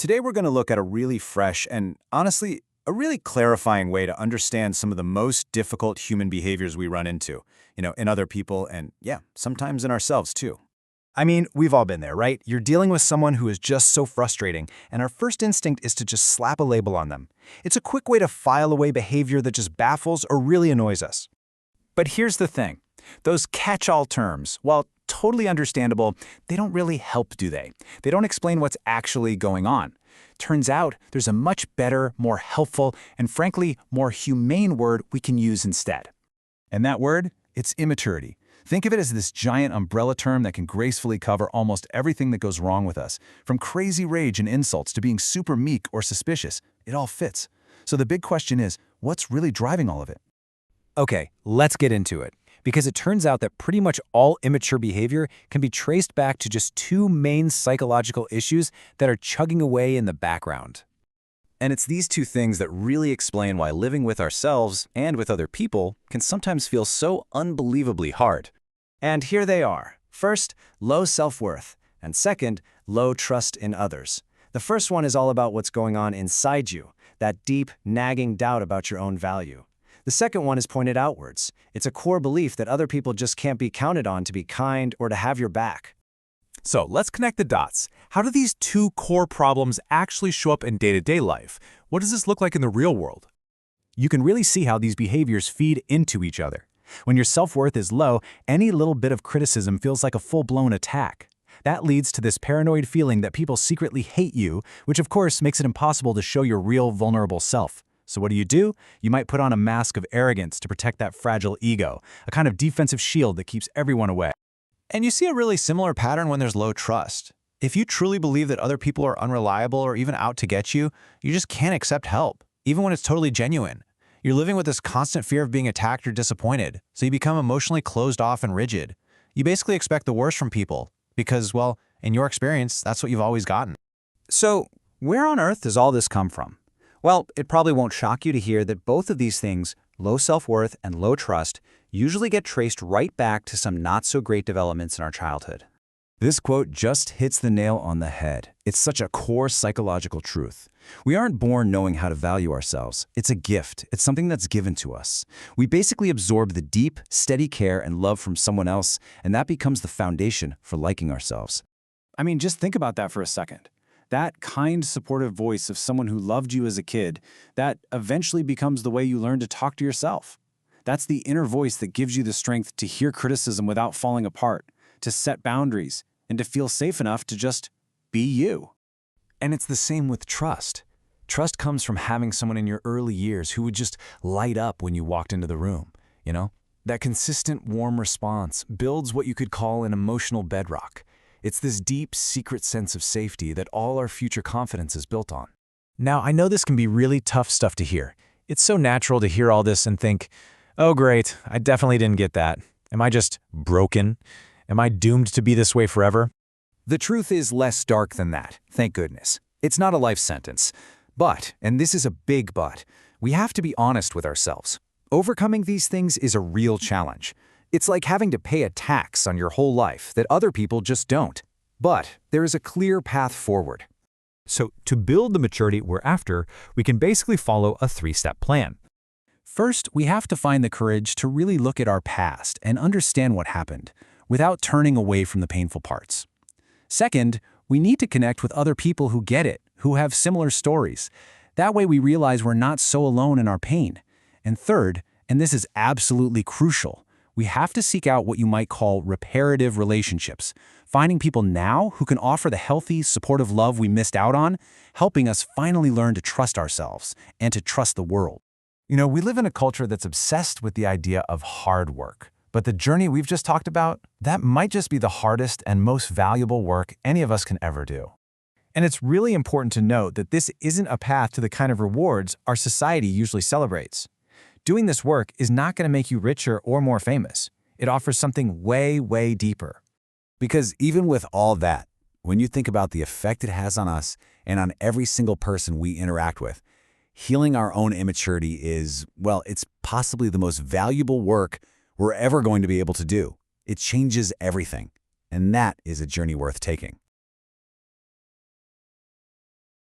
Today we're going to look at a really fresh and, honestly, a really clarifying way to understand some of the most difficult human behaviors we run into, in other people and, yeah, sometimes in ourselves too. I mean, we've all been there, right? You're dealing with someone who is just so frustrating, and our first instinct is to just slap a label on them. It's a quick way to file away behavior that just baffles or really annoys us. But here's the thing. Those catch-all terms, while totally understandable, they don't really help, do they? They don't explain what's actually going on. Turns out there's a much better, more helpful, and frankly, more humane word we can use instead. And that word? It's immaturity. Think of it as this giant umbrella term that can gracefully cover almost everything that goes wrong with us. From crazy rage and insults to being super meek or suspicious, it all fits. So the big question is, what's really driving all of it? Okay, let's get into it. Because it turns out that pretty much all immature behavior can be traced back to just two main psychological issues that are chugging away in the background. And it's these two things that really explain why living with ourselves and with other people can sometimes feel so unbelievably hard. And here they are. First, low self-worth, and second, low trust in others. The first one is all about what's going on inside you, that deep, nagging doubt about your own value. The second one is pointed outwards. It's a core belief that other people just can't be counted on to be kind or to have your back. So let's connect the dots. How do these two core problems actually show up in day-to-day life? What does this look like in the real world? You can really see how these behaviors feed into each other. When your self-worth is low, any little bit of criticism feels like a full-blown attack. That leads to this paranoid feeling that people secretly hate you, which of course makes it impossible to show your real vulnerable self. So what do? You might put on a mask of arrogance to protect that fragile ego, a kind of defensive shield that keeps everyone away. And you see a really similar pattern when there's low trust. If you truly believe that other people are unreliable or even out to get you, you just can't accept help, even when it's totally genuine. You're living with this constant fear of being attacked or disappointed, so you become emotionally closed off and rigid. You basically expect the worst from people because, well, in your experience, that's what you've always gotten. So, where on earth does all this come from? Well, it probably won't shock you to hear that both of these things, low self-worth and low trust, usually get traced right back to some not-so-great developments in our childhood. This quote just hits the nail on the head. It's such a core psychological truth. We aren't born knowing how to value ourselves. It's a gift. It's something that's given to us. We basically absorb the deep, steady care and love from someone else, and that becomes the foundation for liking ourselves. I mean, just think about that for a second. That kind, supportive voice of someone who loved you as a kid, that eventually becomes the way you learn to talk to yourself. That's the inner voice that gives you the strength to hear criticism without falling apart, to set boundaries, and to feel safe enough to just be you. And it's the same with trust. Trust comes from having someone in your early years who would just light up when you walked into the room, That consistent, warm response builds what you could call an emotional bedrock. It's this deep, secret sense of safety that all our future confidence is built on. Now, I know this can be really tough stuff to hear. It's so natural to hear all this and think, oh great, I definitely didn't get that. Am I just broken? Am I doomed to be this way forever? The truth is less dark than that, thank goodness. It's not a life sentence. But, and this is a big but, we have to be honest with ourselves. Overcoming these things is a real challenge. It's like having to pay a tax on your whole life that other people just don't. But there is a clear path forward. So to build the maturity we're after, we can basically follow a three-step plan. First, we have to find the courage to really look at our past and understand what happened, without turning away from the painful parts. Second, we need to connect with other people who get it, who have similar stories. That way we realize we're not so alone in our pain. And third, and this is absolutely crucial, we have to seek out what you might call reparative relationships, finding people now who can offer the healthy, supportive love we missed out on, helping us finally learn to trust ourselves and to trust the world. We live in a culture that's obsessed with the idea of hard work. But the journey we've just talked about, that might just be the hardest and most valuable work any of us can ever do. And it's really important to note that this isn't a path to the kind of rewards our society usually celebrates. Doing this work is not going to make you richer or more famous. It offers something way, way deeper. Because even with all that, when you think about the effect it has on us and on every single person we interact with, healing our own immaturity is, well, it's possibly the most valuable work we're ever going to be able to do. It changes everything, and that is a journey worth taking.